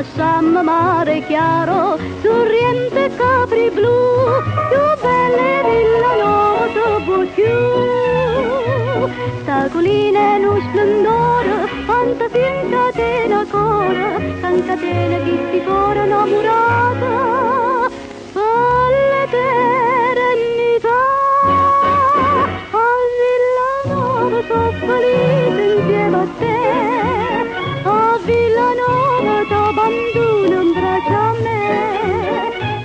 Passammo mare chiaro, sorriente Capri blu, più belle Villanova dopo più. Sta collina è uno splendore, quanta fin catena cora, can catena chi ti cora innamorata, all'eternità. A Villanova sono felice insieme a te, a Villanova t'abbandono in braccio a me.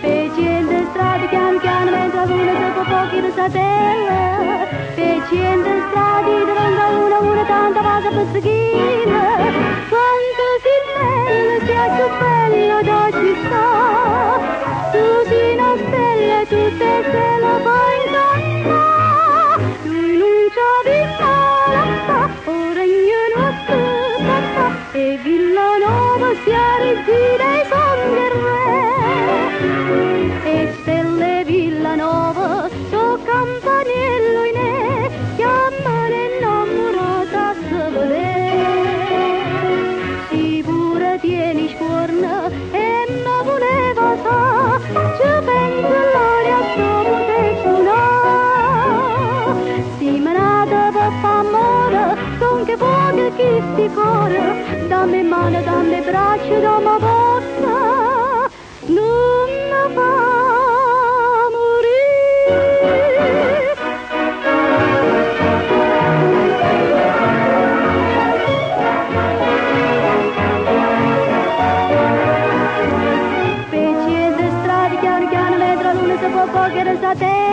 Facendo strade piano piano mentre una dopo pochi rosatelle, facendo strade davanti a una tanta vaga pezzeghina. Quanto sei bella, sei più bella da città, tu sei una stella, tutte stelle poi incantare. Lui non c'avi male, ora io non sto papà, e Villanova si arricchita e son del re. E stelle Villanova, so campanello in e, chiamano innamorata a volere. Si pure tieni scorna e mi voleva sa, ci penso l'aria a dopo te suonare. Si menata per f'amore, son che poche chi sti cuore, dammi mano, dammi braccio, dammi forza, non mi fa morire. Facendo strade piano piano mentre l'una si può poche rosate.